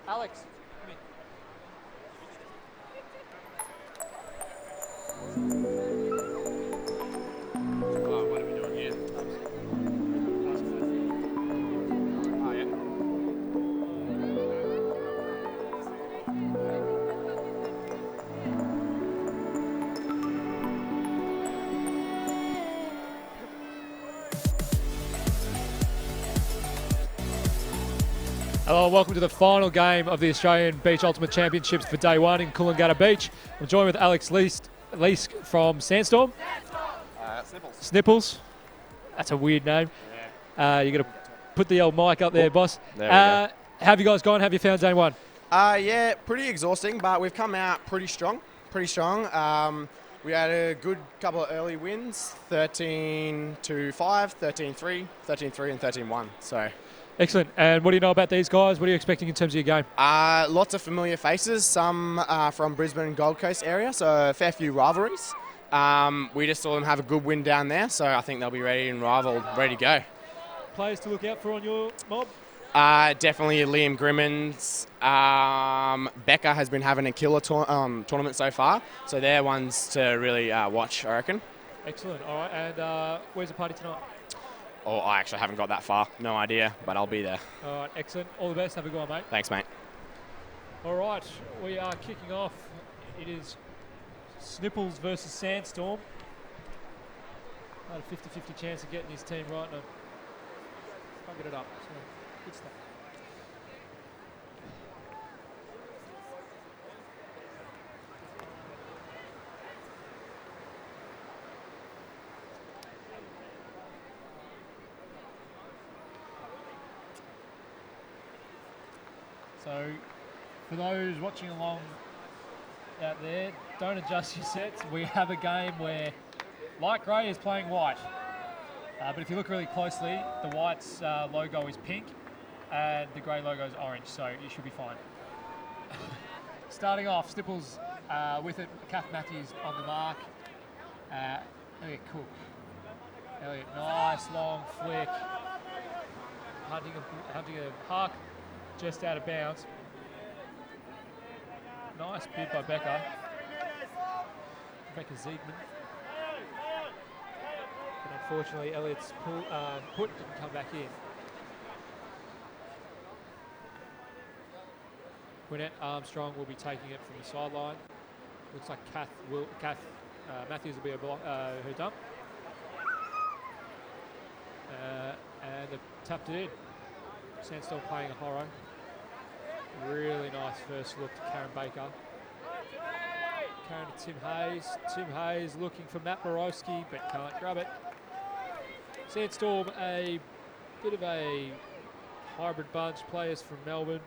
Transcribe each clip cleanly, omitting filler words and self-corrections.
Alex, come here. Oh, what are we doing here? Oh, yeah. Hello and welcome to the final game of the Australian Beach Ultimate Championships for Day 1 in Coolangatta Beach. I'm joined with Alex Leask from Sandstorm. Snipples. Snipples. That's a weird name. Yeah. You're going to put the old mic up there, boss. There we go. How have you guys gone? How have you found Day 1? Yeah, pretty exhausting, but we've come out pretty strong. We had a good couple of early wins, 13-5, 13-3, 13-3 and 13-1. So, Excellent. And what do you know about these guys? What are you expecting in terms of your game? lots of familiar faces, some from Brisbane and Gold Coast area, so a fair few rivalries. We just saw them have a good win down there, so I think they'll be ready and rivaled, ready to go. Players to look out for on your mob? Definitely Liam Grimmins. Becca has been having a killer tournament so far, so they're ones to really watch, I reckon. Excellent. All right. And where's the party tonight? Oh, I actually haven't got that far. No idea, but I'll be there. All right. Excellent. All the best. Have a good one, mate. Thanks, mate. All right. We are kicking off. It is Snipples versus Sandstorm. Had a 50-50 chance of getting his team right, and I can't get it up. So, good stuff. So, for those watching along out there, don't adjust your sets. We have a game where light grey is playing white. But if you look really closely, the white's logo is pink and the grey logo is orange, so you should be fine. Starting off, Snipples with it, Kath Matthews on the mark. Elliot Cook. Elliot, nice long flick. Hunting a huck. Just out of bounds. Nice bid by Becca Ziegman. But unfortunately, Elliott's put didn't come back in. Gwyneth Armstrong will be taking it from the sideline. Looks like Kath Matthews will be her dump. And they've tapped it in. Sandstorm playing a horror. Really nice first look to Karen Baker. Karen to Tim Hayes. Tim Hayes looking for Matt Borowski, but can't grab it. Sandstorm, a bit of a hybrid bunch. Players from Melbourne,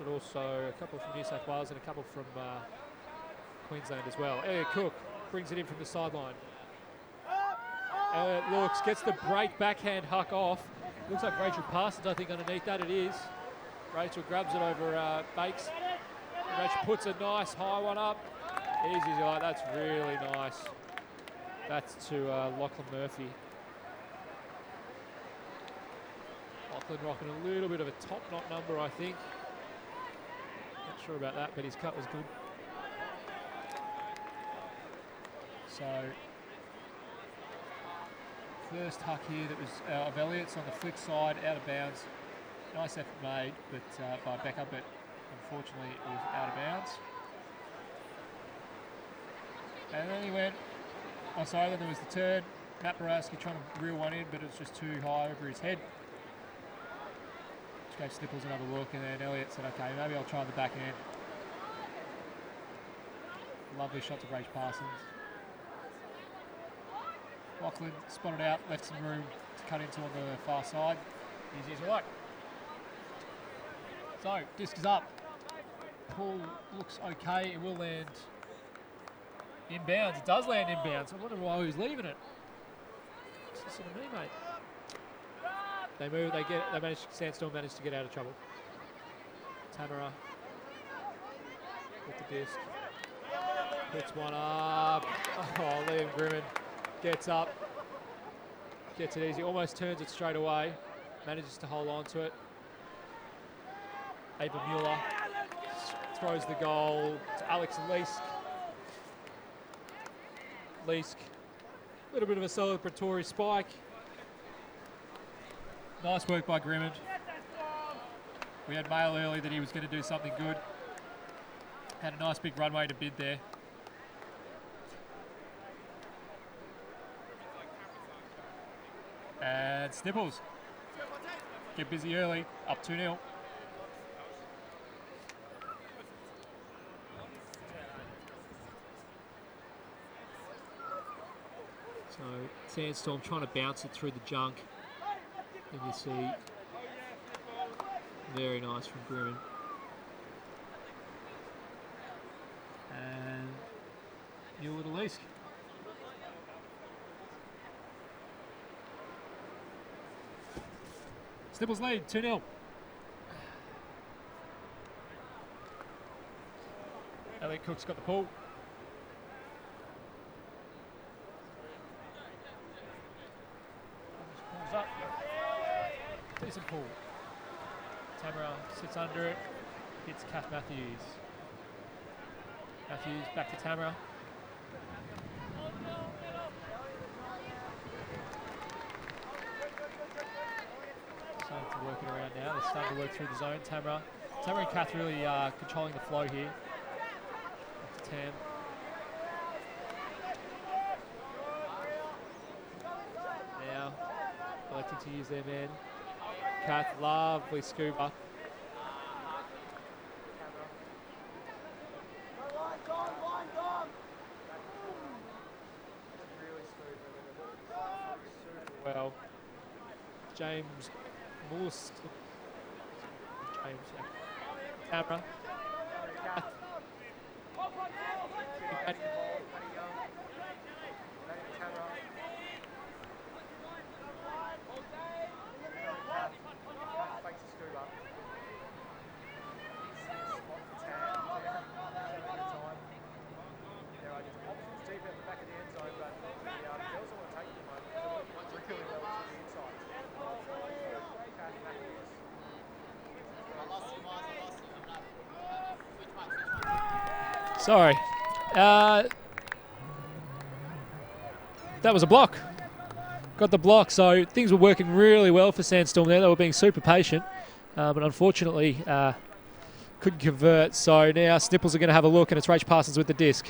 but also a couple from New South Wales and a couple from Queensland as well. Elliot Cook brings it in from the sideline. Elliot looks, gets the break backhand huck off. Looks like Rachel Parsons, I think, underneath that. It is. Rachel grabs it over Bakes. Rachel puts a nice high one up. Easy as you like. That's really nice. That's to Lachlan Murphy. Lachlan rocking a little bit of a top knot number, I think. Not sure about that, but his cut was good. So, first huck here that was of Elliott's on the flick side, out of bounds. Nice effort made by Becca, but unfortunately it was out of bounds. And then he went, then there was the turn. Matt Borowski trying to reel one in, but it was just too high over his head. Just gave Snipples another look, and then Elliott said, okay, maybe I'll try the back end. Lovely shot to Rach Parsons. Lachlan spotted out, left some room to cut into on the far side. Easy as you like. So, disc is up. Pull looks okay. It will land inbounds. It does land inbounds. I wonder why he was leaving it. What's this to me, mate? They move. Sandstorm managed to get out of trouble. Tamara with the disc. Puts one up. Oh, Liam Grimmin gets up. Gets it easy. Almost turns it straight away. Manages to hold on to it. Ava Mueller throws the goal to Alex Leask. Leask, a little bit of a celebratory spike. Nice work by Grimmond. We had mail early that he was going to do something good. Had a nice big runway to bid there. And Snipples get busy early, up 2-0. So Sandstorm trying to bounce it through the junk. And you see, very nice from Grimmond. And Mueller to Leask. Snipples lead, 2-0. Elliot Cook's got the pull. Pulls up. Decent pull. Tamara sits under it. Hits Kath Matthews. Matthews back to Tamara. Starting to work it around now. They're starting to work through the zone. Tamara and Kath really controlling the flow here. Back to Tam. Now electing to use their man. Kath, lovely scuba. Well, James Morse. James, Tamara. Sorry. That was a block. Got the block, so things were working really well for Sandstorm there. They were being super patient, but unfortunately couldn't convert. So now Snipples are going to have a look, and it's Rach Parsons with the disc.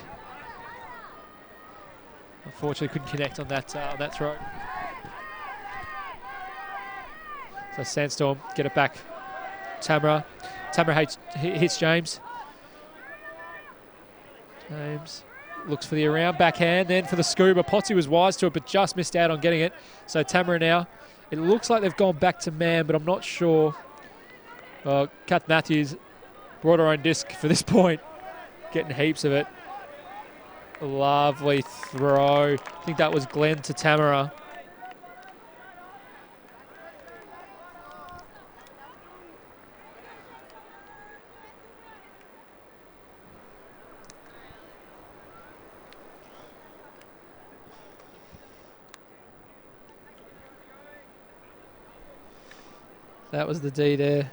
Unfortunately couldn't connect on that throw. So Sandstorm get it back. Tamara hits James. James looks for the around backhand, then for the scuba. Potsy was wise to it, but just missed out on getting it. So Tamara now, it looks like they've gone back to man, but I'm not sure. Kath Matthews brought her own disc for this point, getting heaps of it. Lovely throw. I think that was Glenn to Tamara. That was the D there. There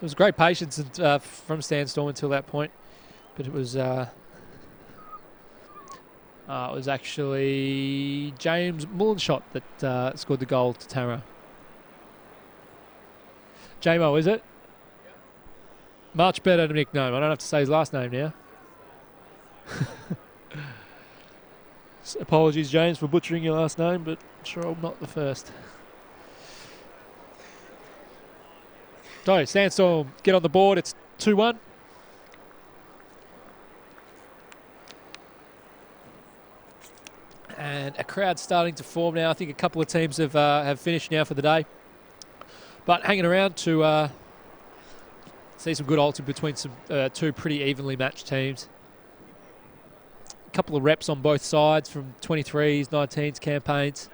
was great patience from Sandstorm until that point, but it was actually James Mullenshot that scored the goal to Tamara. JMO, is it? Much better nickname. I don't have to say his last name now. Apologies, James, for butchering your last name, but sure I'm not the first. So, Sandstorm get on the board. It's 2-1. And a crowd starting to form now. I think a couple of teams have finished now for the day. But hanging around to see some good ulti between some two pretty evenly matched teams. A couple of reps on both sides from 23s, 19s campaigns.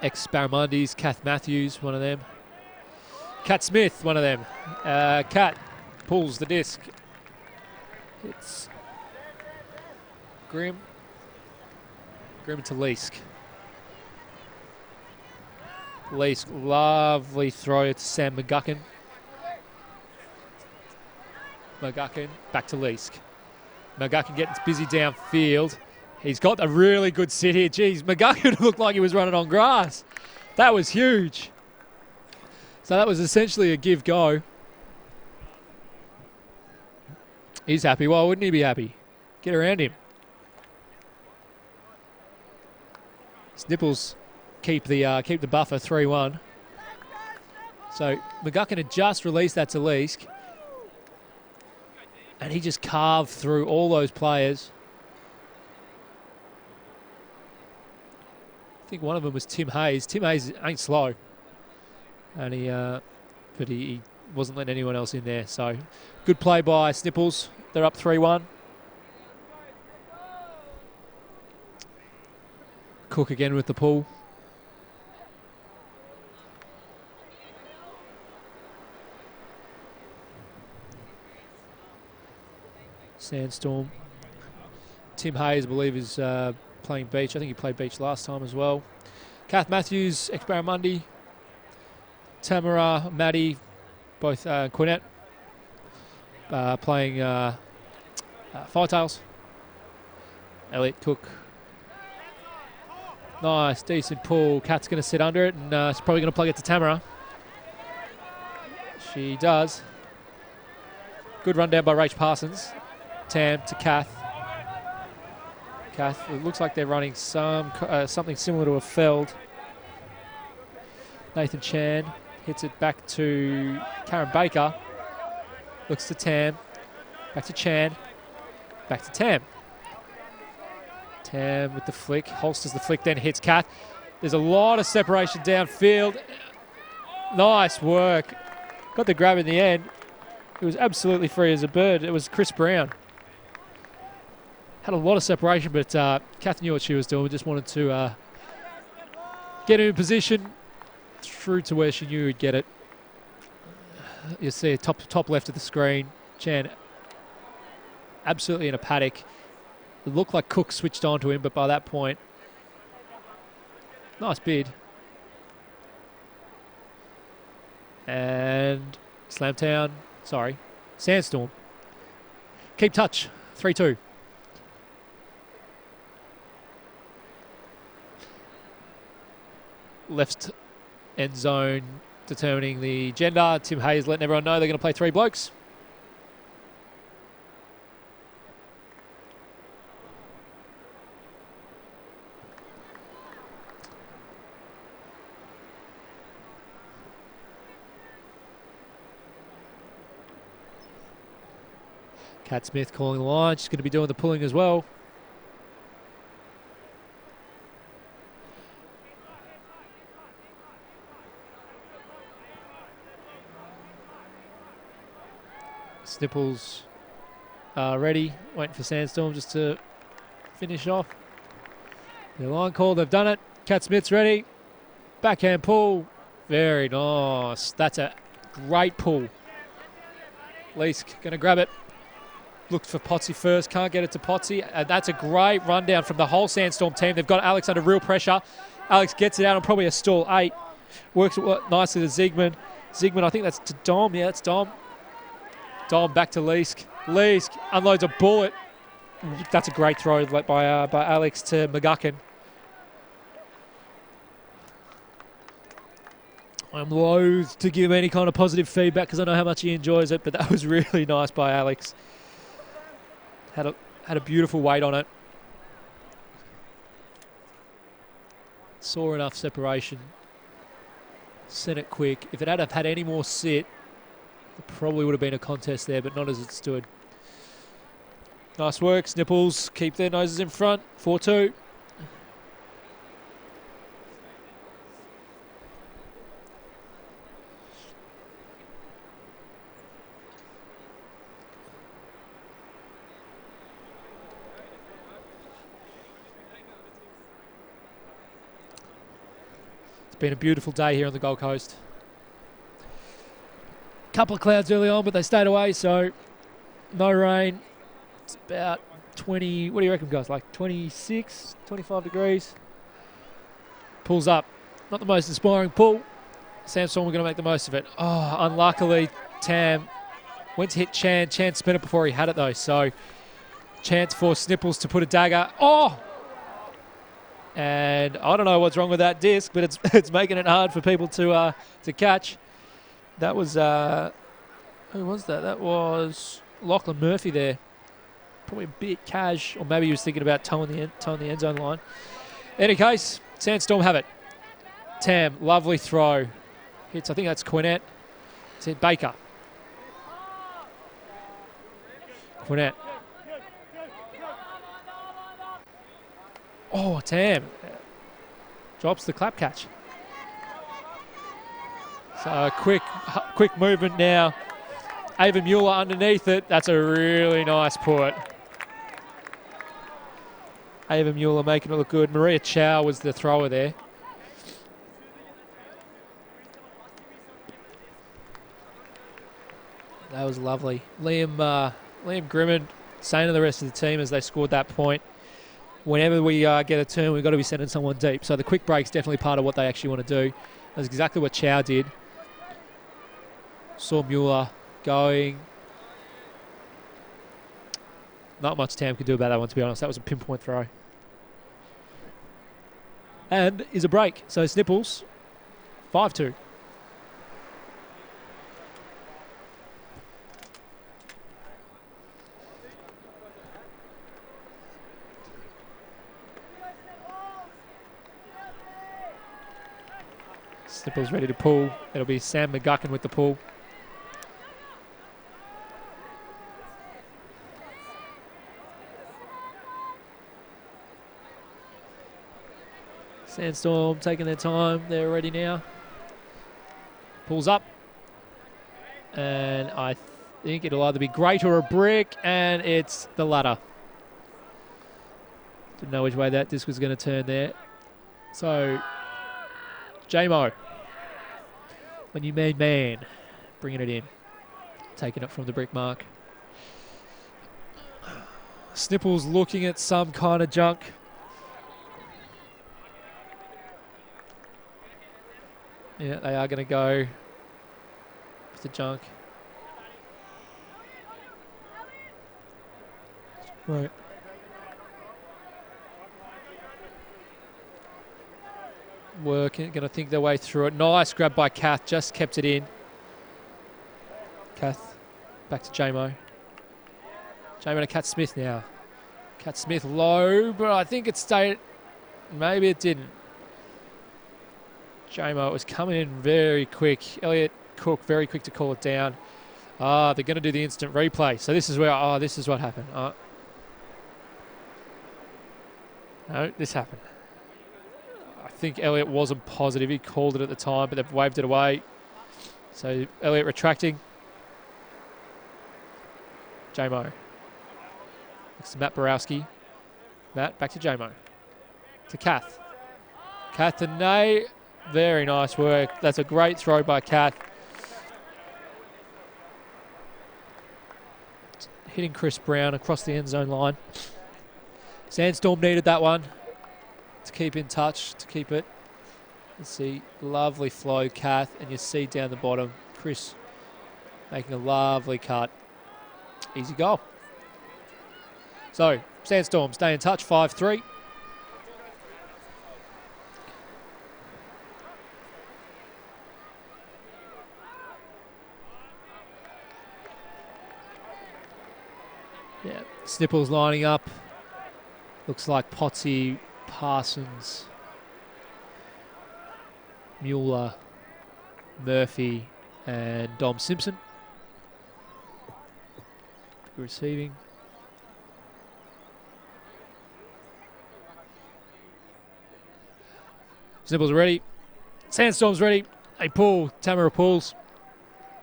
Ex-Barramundis, Kath Matthews, one of them. Kat Smith, one of them. Kat pulls the disc. It's Grimm to Leask. Leask, lovely throw to Sam McGuckin. McGuckin, back to Leask. McGuckin getting busy downfield. He's got a really good sit here. Jeez, McGuckin looked like he was running on grass. That was huge. So that was essentially a give-go. He's happy. Why wouldn't he be happy? Get around him. Snipples keep the buffer 3-1. So McGuckin had just released that to Leask. And he just carved through all those players. I think one of them was Tim Hayes. Tim Hayes ain't slow. And he wasn't letting anyone else in there. So good play by Snipples. They're up 3-1. Cook again with the pull. Sandstorm. Tim Hayes, I believe, is playing beach. I think he played beach last time as well. Kath Matthews, ex-Barramundi. Tamara, Maddie, both Quinette, playing Firetails. Elliot Cook. Nice, decent pull. Kat's going to sit under it, and she's probably going to plug it to Tamara. She does. Good run down by Rach Parsons. Tam to Kath. Kath, it looks like they're running something similar to a Feld. Nathan Chan hits it back to Karen Baker. Looks to Tam. Back to Chan. Back to Tam. Tam with the flick. Holsters the flick, then hits Kath. There's a lot of separation downfield. Nice work. Got the grab in the end. It was absolutely free as a bird. It was Chris Brown. Had a lot of separation, but Kath knew what she was doing. Just wanted to get him in position. Through to where she knew he'd get it. You see it top left of the screen. Chan absolutely in a paddock. It looked like Cook switched on to him, but by that point, nice bid. And Sandstorm. Keep touch, 3-2. Left end zone determining the gender. Tim Hayes letting everyone know they're going to play 3 blokes. Kat Smith calling the line. She's going to be doing the pulling as well. Snipples ready, waiting for Sandstorm just to finish off. The line call, they've done it. Kat Smith's ready. Backhand pull. Very nice. That's a great pull. Leask going to grab it. Looked for Potsy first, can't get it to Potsy. That's a great rundown from the whole Sandstorm team. They've got Alex under real pressure. Alex gets it out on probably a stall 8. Works it nicely to Zygmunt. Zygmunt, I think that's to Dom. Yeah, that's Dom. Dom back to Leask. Leask unloads a bullet. That's a great throw by Alex to McGuckin. I'm loath to give him any kind of positive feedback because I know how much he enjoys it, but that was really nice by Alex. Had a beautiful weight on it. Saw enough separation. Sent it quick. If it had had any more sit, there probably would have been a contest there, but not as it stood. Nice work. Snipples keep their noses in front. 4-2. It's been a beautiful day here on the Gold Coast. Couple of clouds early on, but they stayed away, so no rain. It's about 20, what do you reckon, guys? Like 26, 25 degrees. Pulls up. Not the most inspiring pull. Sandstorm were going to make the most of it. Oh, unluckily, Tam went to hit Chan. Chan spun it before he had it, though. So, chance for Snipples to put a dagger. Oh! And I don't know what's wrong with that disc, but it's making it hard for people to catch. That was... who was that? That was Lachlan Murphy there. Probably a bit cash, or maybe he was thinking about towing the end zone line. In any case, Sandstorm have it. Tam, lovely throw. Hits, I think that's Quinnett. It's hit Baker. Quinnett. Oh, Tam. Drops the clap catch. So quick movement now. Ava Mueller underneath it. That's a really nice put. Ava Mueller making it look good. Maria Chow was the thrower there. That was lovely. Liam Grimond saying to the rest of the team as they scored that point, whenever we get a turn, we've got to be sending someone deep. So the quick break's definitely part of what they actually want to do. That's exactly what Chow did. Saw Mueller going. Not much Tam could do about that one, to be honest. That was a pinpoint throw. And is a break. So Snipples, 5-2. Snipples ready to pull. It'll be Sam McGuckin with the pull. Sandstorm taking their time. They're ready now. Pulls up. And I think it'll either be great or a brick, and it's the latter. Didn't know which way that disc was going to turn there. So, J-Mo. When you mean man, bringing it in. Taking it from the brick mark. Snipples looking at some kind of junk. Yeah, they are going to go with the junk. Right. Working, going to think their way through it. Nice grab by Kath, just kept it in. Kath, back to J-Mo. J-Mo to Kat Smith now. Kat Smith low, but I think it stayed. Maybe it didn't. J-Mo, it was coming in very quick. Elliot Cook, very quick to call it down. They're going to do the instant replay. So this is where, this is what happened. No, this happened. I think Elliot wasn't positive. He called it at the time, but they've waved it away. So Elliot retracting. J-Mo. Next to Matt Borowski. Matt, back to J-Mo. To Kath. Kath to Nay. Very nice work. That's a great throw by Kath. Hitting Chris Brown across the end zone line. Sandstorm needed that one to keep in touch, to keep it. Let's see, lovely flow, Kath, and you see down the bottom, Chris making a lovely cut. Easy goal. So, Sandstorm stay in touch, 5-3. Yeah, Snipples lining up. Looks like Potsy, Parsons, Mueller, Murphy, and Dom Simpson. Receiving. Snipples ready. Sandstorm's ready. They pull. Tamara pulls.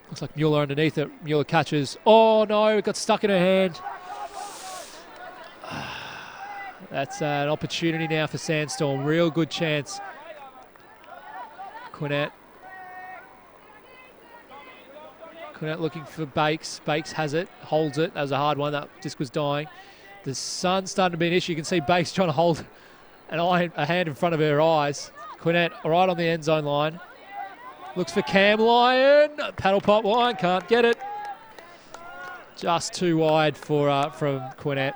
Looks like Mueller underneath it. Mueller catches. Oh no, it got stuck in her hand. That's an opportunity now for Sandstorm. Real good chance. Quinnett looking for Bakes. Bakes has it, holds it. That was a hard one. That disc was dying. The sun's starting to be an issue. You can see Bakes trying to hold a hand in front of her eyes. Quinnett right on the end zone line. Looks for Cam Lyon. Paddle pop line, can't get it. Just too wide for from Quinnett.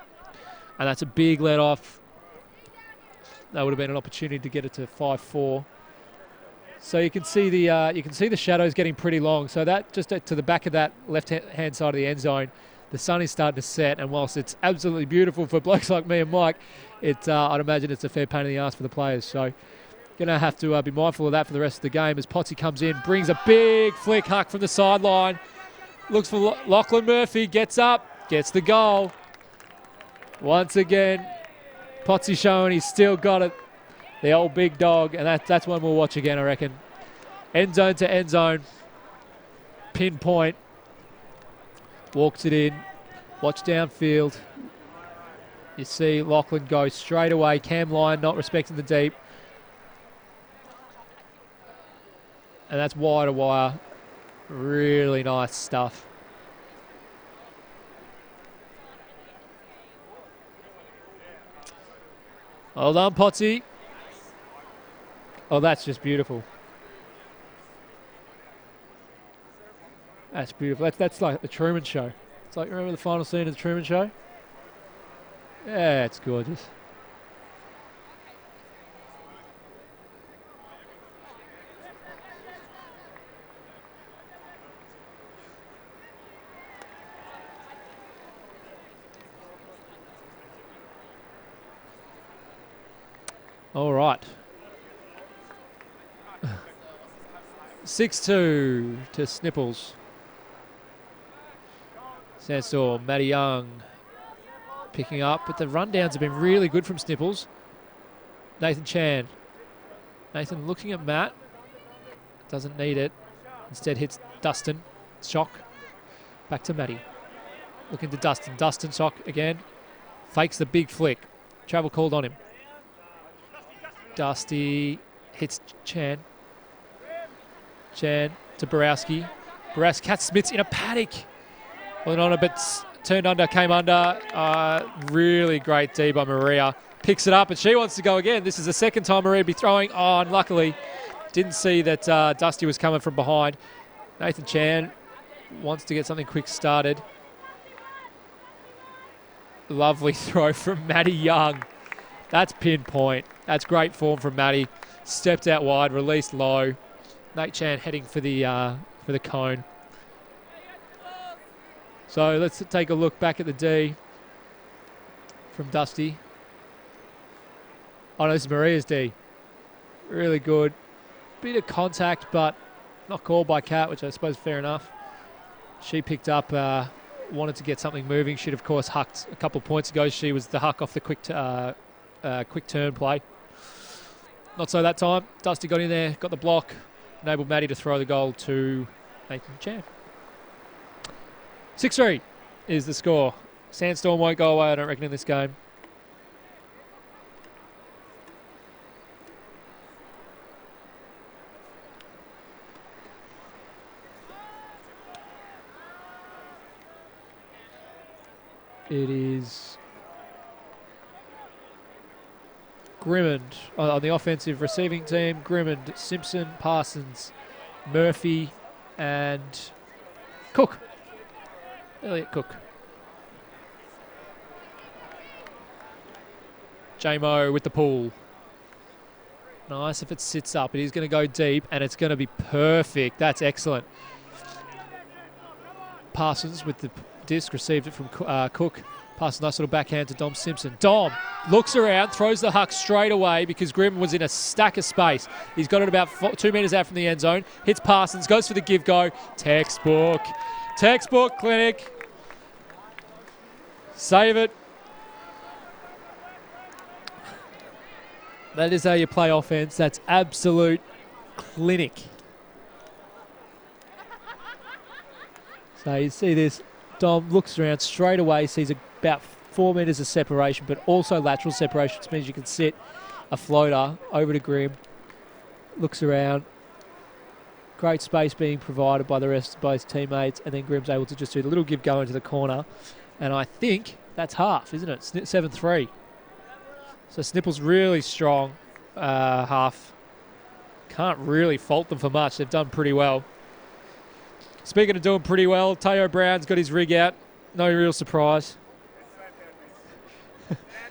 And that's a big let off. That would have been an opportunity to get it to 5-4. So you can see the shadows getting pretty long. So that just to the back of that left-hand side of the end zone, the sun is starting to set. And whilst it's absolutely beautiful for blokes like me and Mike, I'd imagine it's a fair pain in the ass for the players. So going to have to be mindful of that for the rest of the game as Potsy comes in, brings a big flick huck from the sideline. Looks for Lachlan Murphy, gets up, gets the goal. Once again, Potsy showing he's still got it. The old big dog, and that's one we'll watch again, I reckon. End zone to end zone. Pinpoint. Walks it in. Watch downfield. You see Lachlan go straight away. Cam Lyon not respecting the deep. And that's wire to wire. Really nice stuff. Well done, Potsy. Oh, that's just beautiful. That's beautiful. That's like the Truman Show. It's like, remember the final scene of the Truman Show? Yeah, it's gorgeous. All right. 6-2 to Snipples. Sandstorm, Matty Young picking up, but the rundowns have been really good from Snipples. Nathan Chan. Nathan looking at Matt. Doesn't need it. Instead hits Dustin. Shock. Back to Matty. Looking to Dustin. Dustin shock again. Fakes the big flick. Travel called on him. Dusty hits Chan. Chan to Borowski. Borowski catch Smits in a panic. Went on a bit, turned under, came under. Really great D by Maria. Picks it up and she wants to go again. This is the second time Maria be throwing. Oh, and luckily didn't see that Dusty was coming from behind. Nathan Chan wants to get something quick started. Lovely throw from Matty Young. That's pinpoint. That's great form from Matty. Stepped out wide, released low. Nate Chan heading for the cone. So let's take a look back at the D from Dusty. Oh, no, this is Maria's D. Really good. Bit of contact, but not called by Kat, which I suppose is fair enough. She picked up, wanted to get something moving. She'd, of course, hucked a couple of points ago. She was the huck off the quick turn play. Not so that time. Dusty got in there, got the block, enabled Matty to throw the goal to Nathan Chan. 6-3 is the score. Sandstorm won't go away, I don't reckon, in this game. It is Grimmond on the offensive receiving team. Grimmond, Simpson, Parsons, Murphy, and Cook. Elliot Cook. J-Mo with the pull. Nice if it sits up. It is going to go deep, and it's going to be perfect. That's excellent. Parsons with the disc, received it from Cook. Passes a nice little backhand to Dom Simpson. Dom looks around, throws the huck straight away because Grimm was in a stack of space. He's got it about 2 metres out from the end zone. Hits Parsons, goes for the give-go. Textbook clinic. Save it. That is how you play offense. That's absolute clinic. So you see this. Dom looks around straight away, sees about 4 metres of separation, but also lateral separation, which means you can sit a floater over to Grimm. Looks around. Great space being provided by the rest of both teammates, and then Grimm's able to just do the little give go into the corner. And I think that's half, isn't it? 7-3. So Snipples really strong half. can't really fault them for much. They've done pretty well. Speaking of doing pretty well, Teo Brown's got his rig out. No real surprise.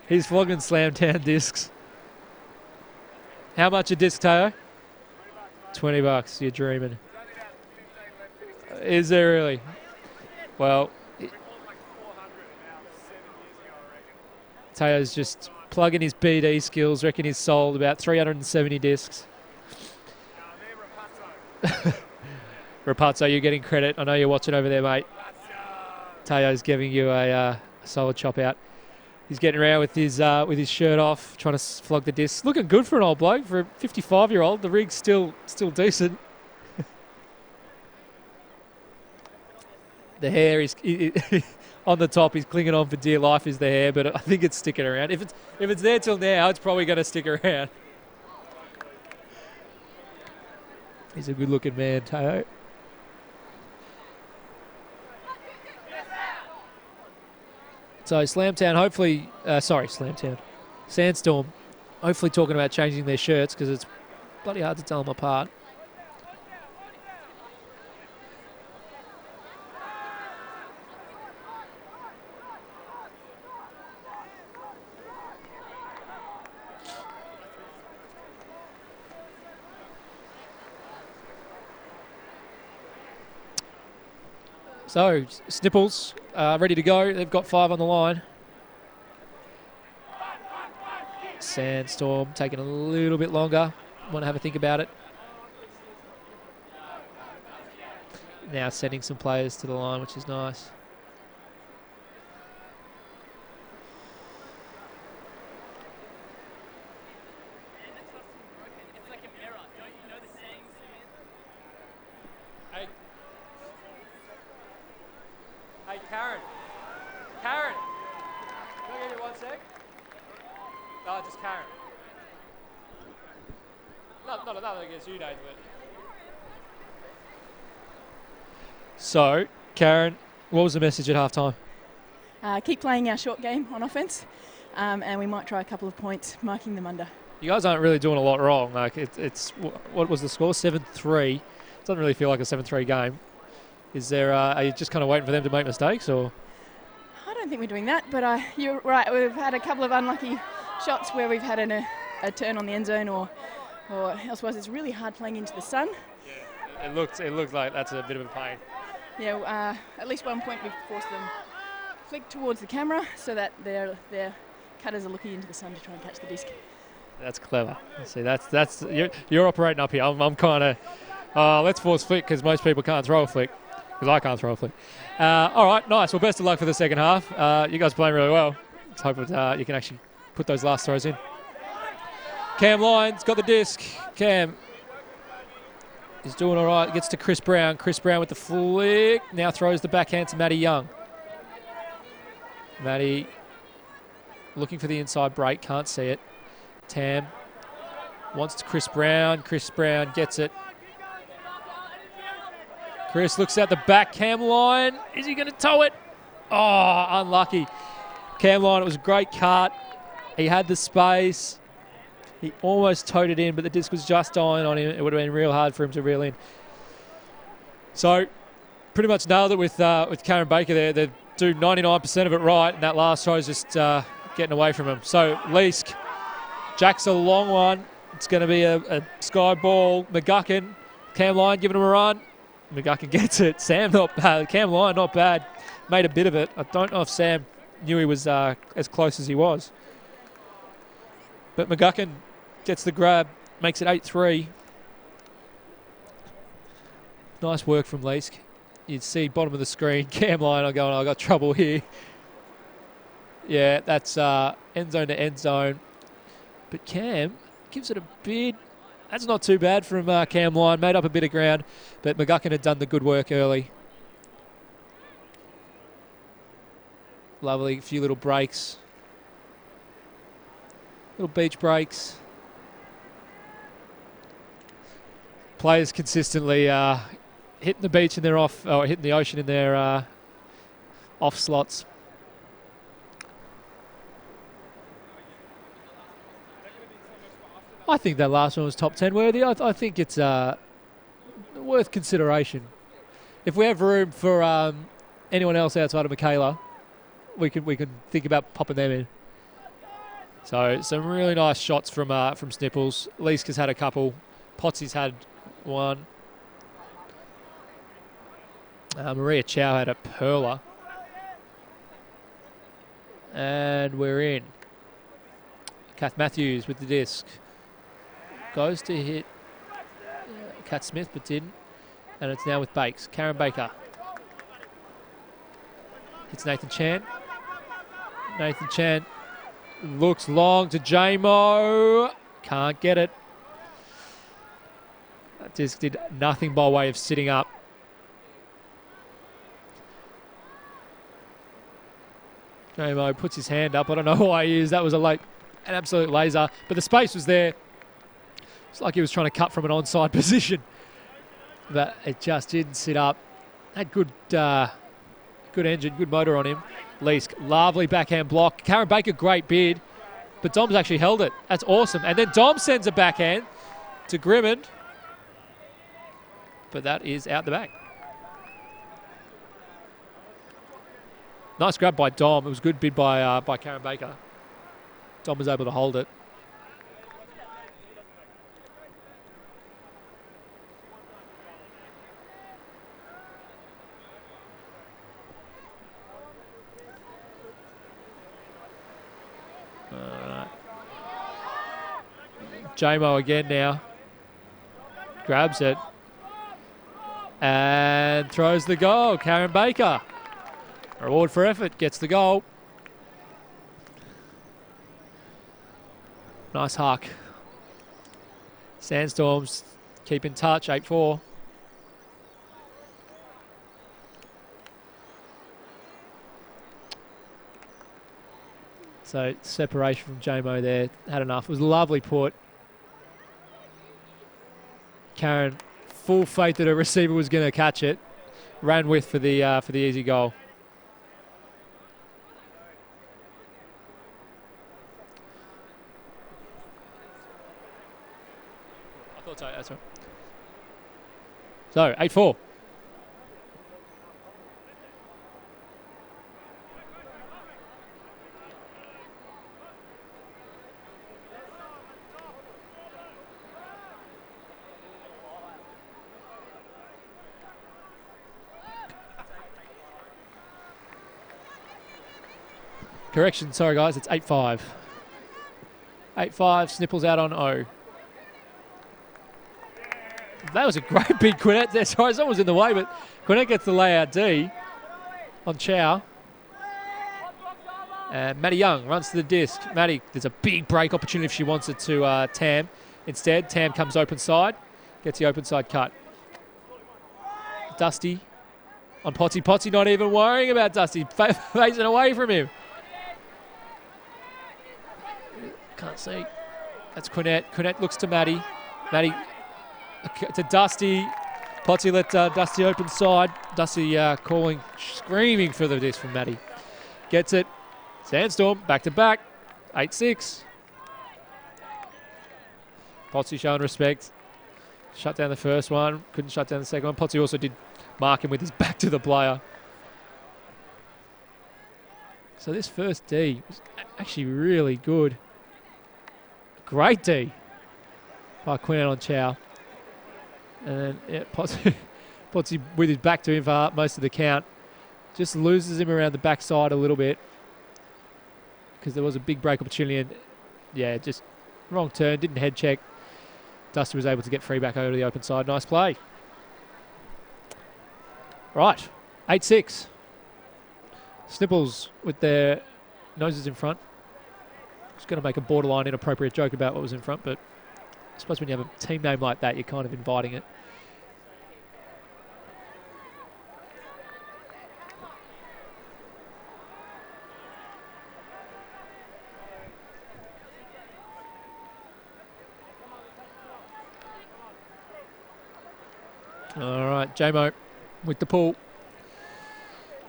He's flogging Slamtown discs. How much a disc, Teo? $20. You're dreaming. Is there really? Well, Teo's just plugging his BD skills. Reckon he's sold about 370 discs. Rapazzo, you're getting credit. I know you're watching over there, mate. Teo's giving you a solid chop out. He's getting around with his shirt off, trying to flog the discs. Looking good for an old bloke, for a 55-year-old. The rig's still decent. The hair is on the top. He's clinging on for dear life. Is the hair, but I think it's sticking around. If it's there till now, it's probably going to stick around. He's a good-looking man, Teo. So Slamtown, hopefully, Slamtown, Sandstorm, hopefully talking about changing their shirts because it's bloody hard to tell them apart. So, Snipples ready to go. They've got 5 on the line. Sandstorm taking a little bit longer. Want to have a think about it. Now sending some players to the line, which is nice. Hey, Karen. Karen. Can I get you 1 sec? No, just Karen. Not nothing against you, Dave, but... So, Karen, what was the message at halftime? Keep playing our short game on offense, and we might try a couple of points, marking them under. You guys aren't really doing a lot wrong. Like it's what was the score? 7-3. It doesn't really feel like a 7-3 game. Is there? Are you just kind of waiting for them to make mistakes, or? I don't think we're doing that, but you're right. We've had a couple of unlucky shots where we've had a turn on the end zone, or elsewise it's really hard playing into the sun. Yeah, it looked like that's a bit of a pain. Yeah, at least one point we've forced them flick towards the camera so that their cutters are looking into the sun to try and catch the disc. That's clever. See, that's you're operating up here. I'm kind of let's force flick because most people can't throw a flick. Because I can't throw a flick. All right, nice. Well, best of luck for the second half. You guys are playing really well. Let's hope that you can actually put those last throws in. Cam Lyons got the disc. Cam is doing all right. Gets to Chris Brown. Chris Brown with the flick. Now throws the backhand to Matty Young. Matty looking for the inside break. Can't see it. Tam wants to Chris Brown. Chris Brown gets it. Chris looks at the back. Cam Lyon. Is he going to tow it? Oh, unlucky. Cam Lyon, it was a great cut. He had the space. He almost towed it in, but the disc was just dying on him. It would have been real hard for him to reel in. So, pretty much nailed it with Karen Baker there. They do 99% of it right, and that last throw is just getting away from him. So, Leask, Jack's a long one. It's going to be a sky ball. McGuckin, Cam Lyon giving him a run. McGuckin gets it. Sam not bad. Cam Lyon not bad. Made a bit of it. I don't know if Sam knew he was as close as he was. But McGuckin gets the grab, makes it 8-3. Nice work from Leask. You'd see bottom of the screen, Cam Lyon going, I got trouble here. Yeah, that's end zone to end zone. But Cam gives it a bid. That's not too bad from Cam Lyon. Made up a bit of ground, but McGuckin had done the good work early. Lovely, a few little breaks. Little beach breaks. Players consistently hitting the beach in their off, or hitting the ocean in their off slots. I think that last one was top 10 worthy. I think it's worth consideration. If we have room for anyone else outside of Michaela, we can think about popping them in. So some really nice shots from Snipples. Leiska's had a couple. Potsy's had one. Maria Chow had a perler. And we're in. Kath Matthews with the disc. Goes to hit Kat Smith, but didn't. And it's now with Bakes. Karen Baker. Hits Nathan Chan. Nathan Chan looks long to J-Mo. Can't get it. That disc did nothing by way of sitting up. J-Mo puts his hand up. I don't know why he is. That was an absolute laser. But the space was there. It's like he was trying to cut from an onside position. But it just didn't sit up. Had good engine, good motor on him. Leisk, lovely backhand block. Karen Baker, great bid. But Dom's actually held it. That's awesome. And then Dom sends a backhand to Grimmond. But that is out the back. Nice grab by Dom. It was a good bid by Karen Baker. Dom was able to hold it. J-Mo again now. Grabs it. And throws the goal. Karen Baker. Reward for effort. Gets the goal. Nice huck. Sandstorms keep in touch. 8-4. So separation from J-Mo there. Had enough. It was a lovely put. Karen, full faith that her receiver was going to catch it. Ran with for the easy goal. I thought so. That's right. So 8-4. Correction, sorry guys, it's 8-5. 8-5, Snipples out on O. That was a great big Quinette there. Sorry, someone was in the way, but Quinette gets the layout D on Chow. And Maddie Young runs to the disc. Maddie, there's a big break opportunity if she wants it to Tam. Instead, Tam comes open side, gets the open side cut. Dusty on Potsy. Potsy not even worrying about Dusty, facing away from him. Can't see. That's Quinette. Quinette looks to Maddie. Maddie to Dusty. Potsy let Dusty open side. Dusty calling, screaming for the disc from Maddie. Gets it. Sandstorm, back to back. 8-6. Potsy showing respect. Shut down the first one. Couldn't shut down the second one. Potsy also did mark him with his back to the player. So this first D was actually really good. Great D by Quinette on Chow. And then Potsy with his back to him for most of the count. Just loses him around the backside a little bit because there was a big break opportunity and yeah, just wrong turn, didn't head check. Dusty was able to get free back over to the open side. Nice play. Right, 8-6. Snipples with their noses in front. I was going to make a borderline inappropriate joke about what was in front, but I suppose when you have a team name like that, you're kind of inviting it. All right, J-Mo with the pull.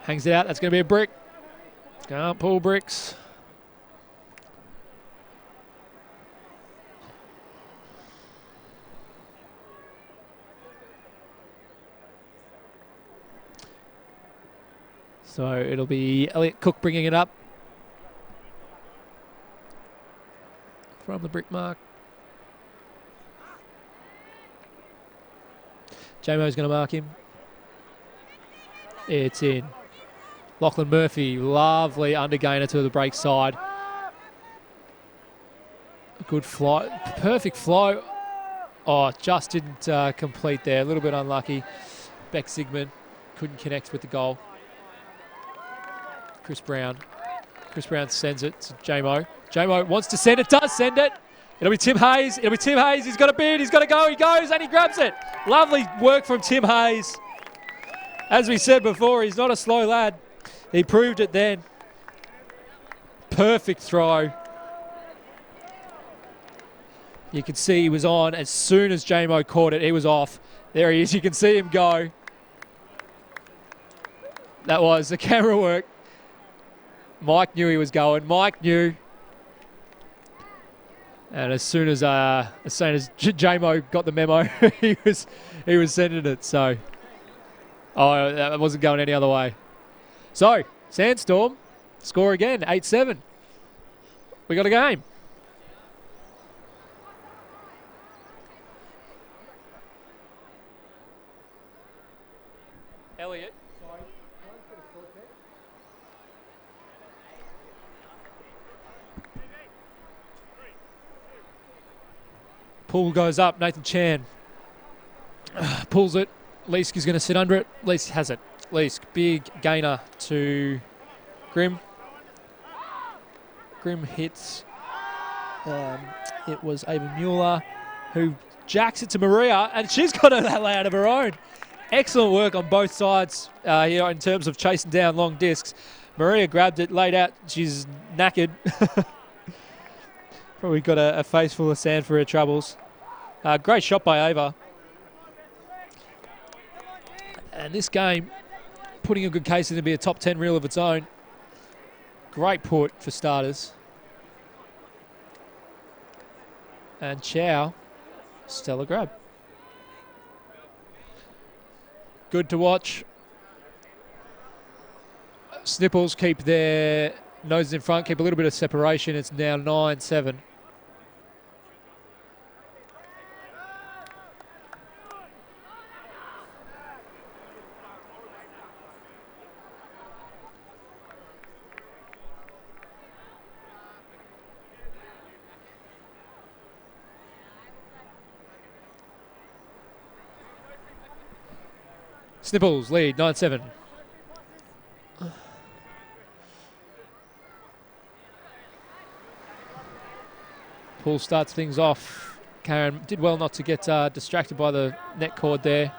Hangs it out. That's going to be a brick. Can't pull bricks. So it'll be Elliot Cook bringing it up from the brick mark. Jamo's going to mark him. It's in. Lachlan Murphy, lovely undergainer to the break side. Good flow, perfect flow. Oh, just didn't complete there. A little bit unlucky. Beck Sigmund couldn't connect with the goal. Chris Brown. Chris Brown sends it to Jamo. Jamo wants to send it, does send it. It'll be Tim Hayes. It'll be Tim Hayes. He's got a beard. He's got to go. He goes and he grabs it. Lovely work from Tim Hayes. As we said before, he's not a slow lad. He proved it then. Perfect throw. You can see he was on. As soon as Jamo caught it, he was off. There he is. You can see him go. That was the camera work. Mike knew he was going. Mike knew. And as soon as Jamo got the memo, he was sending it. So, that wasn't going any other way. So, Sandstorm score again, 8-7. We got a game. Elliot. Pull goes up, Nathan Chan pulls it. Leask is going to sit under it. Leask has it. Leask, big gainer to Grimm. Grimm hits. It was Ava Mueller who jacks it to Maria, and she's got a lay out of her own. Excellent work on both sides here in terms of chasing down long discs. Maria grabbed it, laid out. She's knackered. Probably got a face full of sand for her troubles. Great shot by Ava. And this game, putting a good case in to be a top 10 reel of its own. Great put for starters. And Chow, stellar grab. Good to watch. Snipples keep their noses in front, keep a little bit of separation. It's now 9-7. Snipples lead 9-7. Paul starts things off. Karen did well not to get distracted by the net cord there.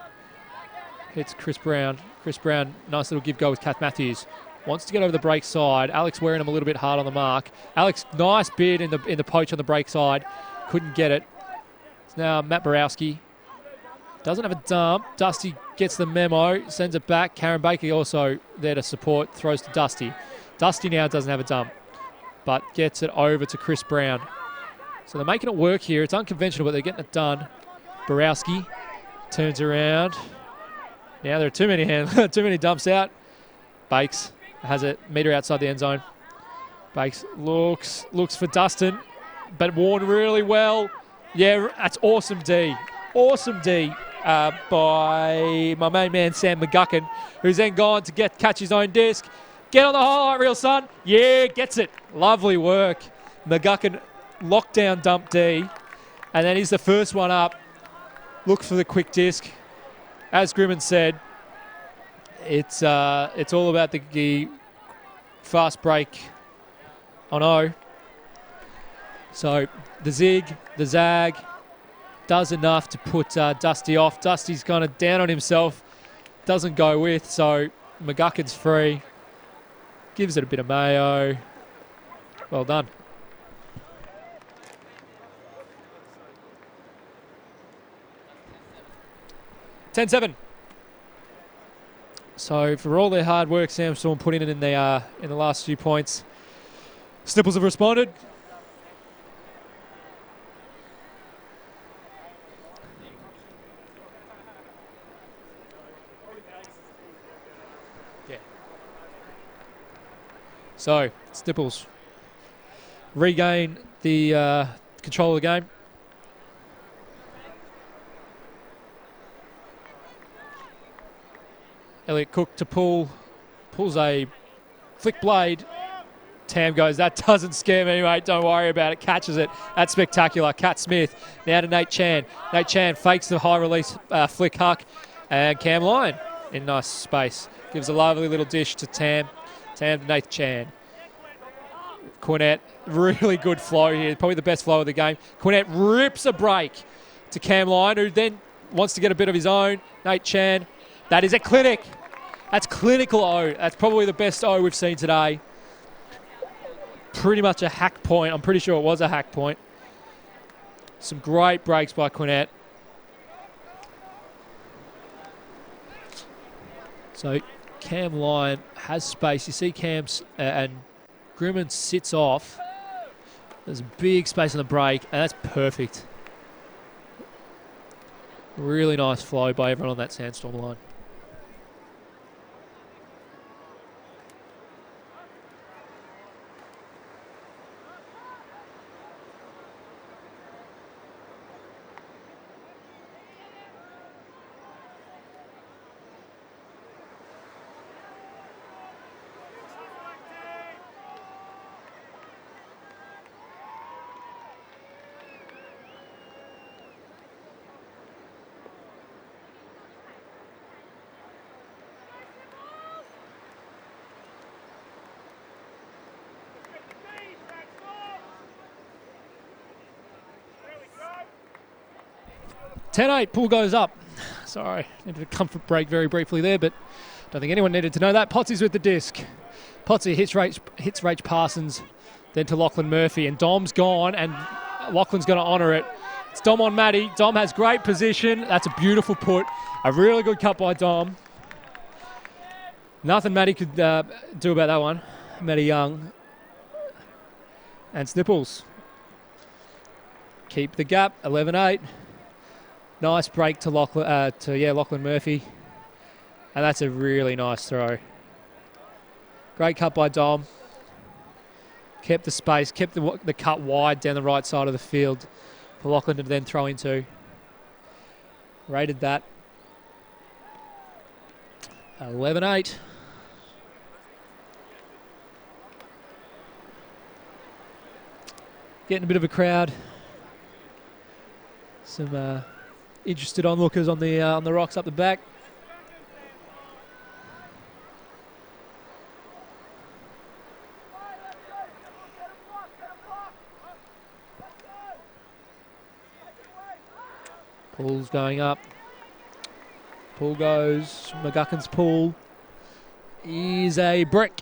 Hits Chris Brown. Chris Brown, nice little give go with Kath Matthews. Wants to get over the break side. Alex wearing him a little bit hard on the mark. Alex, nice bid in the poach on the break side. Couldn't get it. It's now Matt Borowski. Doesn't have a dump. Dusty gets the memo, sends it back. Karen Baker also there to support, throws to Dusty. Dusty now doesn't have a dump, but gets it over to Chris Brown. So they're making it work here. It's unconventional, but they're getting it done. Borowski turns around. Now there are too many dumps out. Bakes has it, meter outside the end zone. Bakes looks for Dustin, but Warren really well. Yeah, that's awesome D. Awesome D by my main man, Sam McGuckin, who's then gone to catch his own disc. Get on the highlight reel, son. Yeah, gets it. Lovely work. McGuckin lockdown dump D. And then he's the first one up. Look for the quick disc. As Grimman said, it's all about the fast break on O. So the zig, the zag, does enough to put Dusty off. Dusty's kind of down on himself. Doesn't go with, so McGuckin's free. Gives it a bit of mayo. Well done. $10-7. So for all their hard work, Sandstorm put in it in the last few points. Snipples have responded. So, Snipples regain the control of the game. Elliot Cook to pull. Pulls a flick blade. Tam goes, that doesn't scare me, mate. Don't worry about it. Catches it. That's spectacular. Cat Smith. Now to Nate Chan. Nate Chan fakes the high release flick huck. And Cam Lyon in nice space. Gives a lovely little dish to Tam. Tam to Nate Chan. Cornette, really good flow here. Probably the best flow of the game. Cornette rips a break to Cam Lyon, who then wants to get a bit of his own. Nate Chan. That is a clinic. That's clinical O. That's probably the best O we've seen today. Pretty much a hack point. I'm pretty sure it was a hack point. Some great breaks by Cornette. So Cam Lyon has space. You see Cam's and Grimman sits off. There's a big space on the break, and that's perfect. Really nice flow by everyone on that Sandstorm line. .10-8, pool goes up. Sorry, needed a comfort break very briefly there, but don't think anyone needed to know that. Potsy's with the disc. Potsy hits Rach Parsons, then to Lachlan Murphy, and Dom's gone, and Lachlan's going to honour it. It's Dom on Matty. Dom has great position. That's a beautiful put. A really good cut by Dom. Nothing Matty could do about that one. Matty Young. And Snipples. Keep the gap, 11-8. Nice break to Lachlan Murphy. And that's a really nice throw. Great cut by Dom. Kept the space, kept the cut wide down the right side of the field for Lachlan to then throw into. Rated that. 11-8. Getting a bit of a crowd. Some interested onlookers on the rocks up the back. Pool's going up. Pool goes. McGuckin's pool is a brick.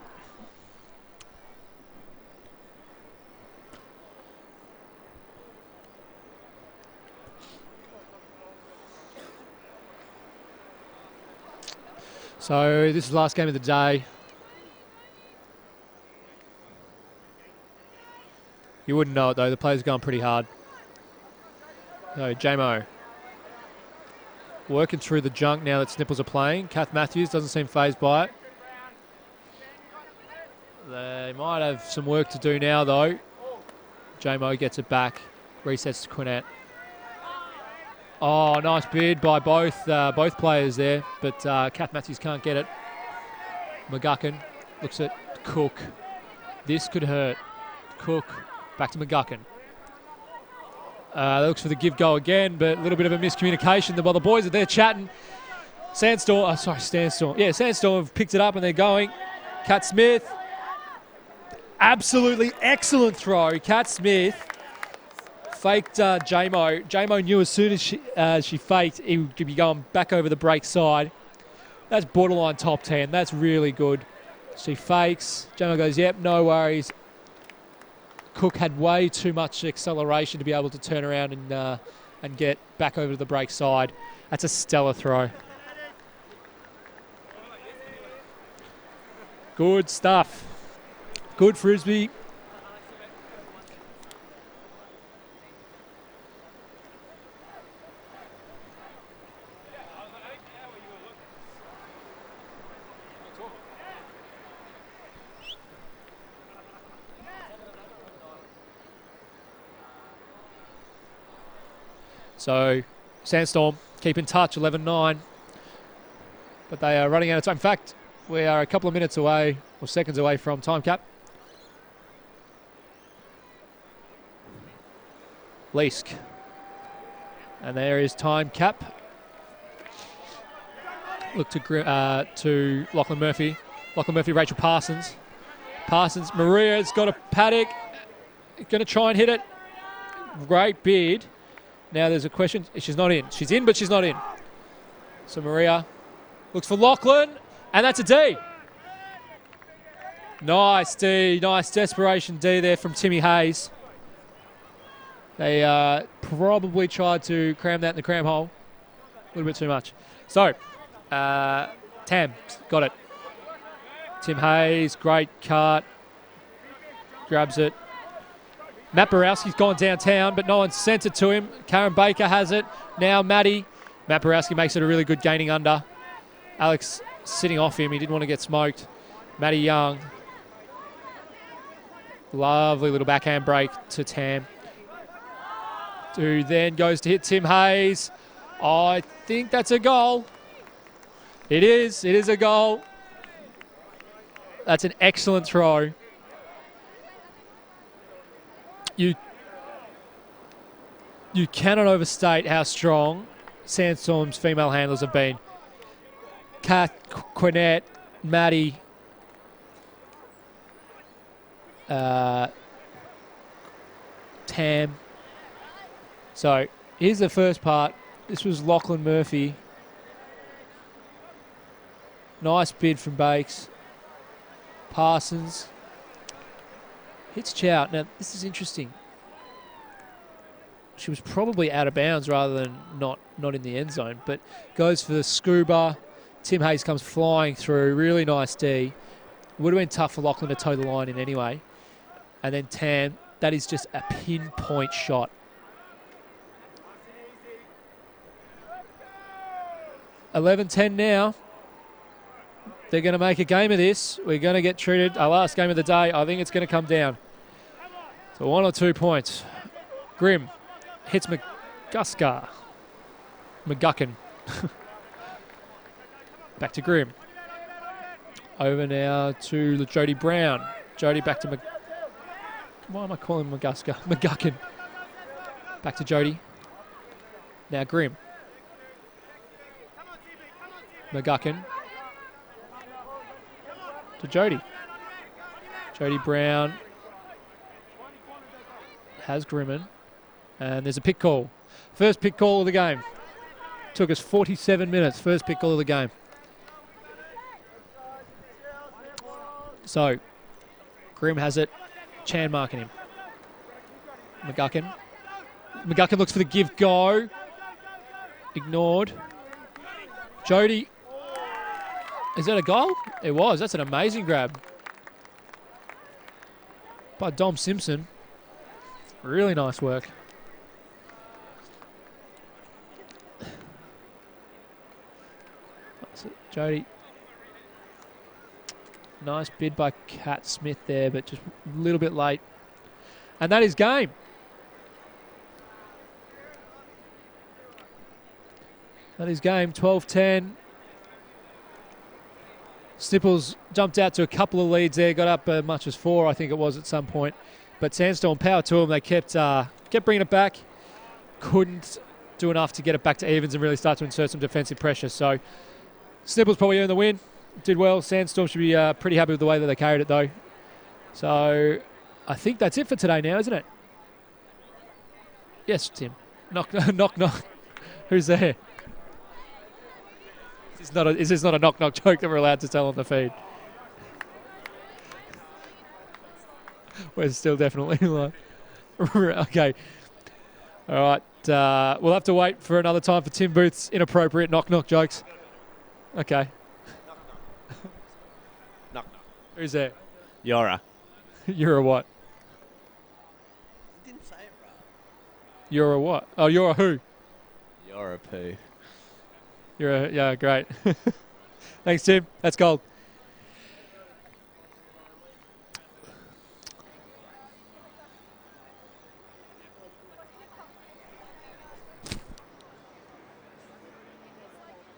So this is the last game of the day. You wouldn't know it though, the players are going pretty hard. So J-Mo working through the junk now that Snipples are playing. Kath Matthews doesn't seem fazed by it. They might have some work to do now though. J-Mo gets it back, resets to Quinette. Oh, nice bid by both players there, but Kath Matthews can't get it. McGuckin looks at Cook. This could hurt. Cook back to McGuckin. Looks for the give-go again, but a little bit of a miscommunication. While the boys are there chatting, Sandstorm have picked it up and they're going. Cat Smith. Absolutely excellent throw. Cat Smith faked J-Mo. J-Mo knew as soon as she faked, he would be going back over the break side. That's borderline top 10. That's really good. She fakes. J-Mo goes, yep, no worries. Cook had way too much acceleration to be able to turn around and get back over to the break side. That's a stellar throw. Good stuff. Good frisbee. So Sandstorm keep in touch, 11-9. But they are running out of time. In fact, we are a couple of minutes away, or seconds away from time cap. Leask. And there is time cap. Look to Lachlan Murphy. Lachlan Murphy, Rachel Parsons. Parsons, Maria's got a paddock. Going to try and hit it. Great bid. Now there's a question. She's not in. She's in, but she's not in. So Maria looks for Lachlan, and that's a D. Nice D. Nice desperation D there from Timmy Hayes. They probably tried to cram that in the cram hole. A little bit too much. So, Tam, got it. Tim Hayes, great cut. Grabs it. Matt Borowski's gone downtown, but no one sent it to him. Karen Baker has it. Now Matty. Matt Borowski makes it a really good gaining under. Alex sitting off him. He didn't want to get smoked. Matty Young. Lovely little backhand break to Tam. Who then goes to hit Tim Hayes. I think that's a goal. It is. It is a goal. That's an excellent throw. You cannot overstate how strong Sandstorm's female handlers have been. Kat, Quinette, Maddie, Tam. So here's the first part. This was Lachlan Murphy. Nice bid from Bakes. Parsons. Hits Chow. Now, this is interesting. She was probably out of bounds rather than not in the end zone, but goes for the scuba. Tim Hayes comes flying through. Really nice D. Would have been tough for Lachlan to toe the line in anyway. And then Tam. That is just a pinpoint shot. $11-10 now. They're going to make a game of this. We're going to get treated. Our last game of the day. I think it's going to come down. So 1 or 2 points. Grimm hits McGucken. Back to Grimm. Over now to Jody Brown. Jody back to why am I calling him McGucken. Back to Jody. Now Grimm. McGucken. To Jody. Jody Brown has Grimmin. And there's a pick call. First pick call of the game. Took us 47 minutes. First pick call of the game. So, Grimm has it. Chan marking him. McGucken. McGucken looks for the give go. Ignored. Jody. Is that a goal? It was. That's an amazing grab by Dom Simpson. Really nice work. Jody. Nice bid by Kat Smith there, but just a little bit late. And that is game. That is game. 12-10. Snipples jumped out to a couple of leads there, got up as much as 4, I think it was at some point. But Sandstorm, power to them. They kept bringing it back. Couldn't do enough to get it back to evens and really start to insert some defensive pressure. So Snipples probably earned the win. Did well. Sandstorm should be pretty happy with the way that they carried it, though. So I think that's it for today now, isn't it? Yes, Tim. Knock, knock, knock. Who's there? Is this not a knock-knock joke that we're allowed to tell on the feed? We're still definitely live. Okay. All right. We'll have to wait for another time for Tim Booth's inappropriate knock-knock jokes. Okay. Knock. Who's there? Yora. You're a what? You didn't say it right. You're a what? Oh, you're a who? You're a poo. Yeah, great. Thanks, Tim. That's gold.